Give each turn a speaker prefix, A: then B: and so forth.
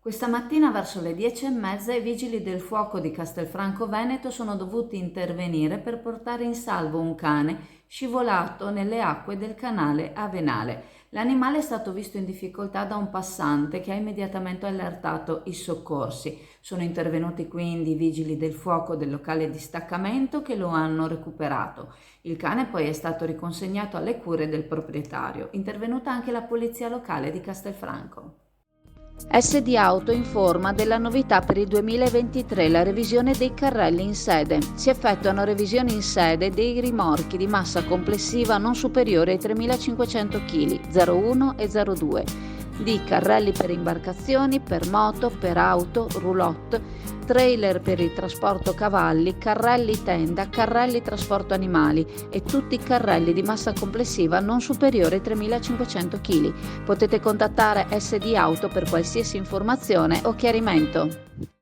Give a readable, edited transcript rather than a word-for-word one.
A: Questa mattina verso le 10:30 i vigili del fuoco di Castelfranco Veneto sono dovuti intervenire per portare in salvo un cane scivolato nelle acque del canale Avenale. L'animale è stato visto in difficoltà da un passante che ha immediatamente allertato i soccorsi. Sono intervenuti quindi i vigili del fuoco del locale di staccamento che lo hanno recuperato. Il cane poi è stato riconsegnato alle cure del proprietario. Intervenuta anche la polizia locale di Castelfranco.
B: SD Auto informa della novità per il 2023, la revisione dei carrelli in sede. Si effettuano revisioni in sede dei rimorchi di massa complessiva non superiore ai 3.500 kg, 01 e 02, di carrelli per imbarcazioni, per moto, per auto, roulotte, trailer per il trasporto cavalli, carrelli tenda, carrelli trasporto animali e tutti i carrelli di massa complessiva non superiore ai 3.500 kg. Potete contattare SD Auto per qualsiasi informazione o chiarimento.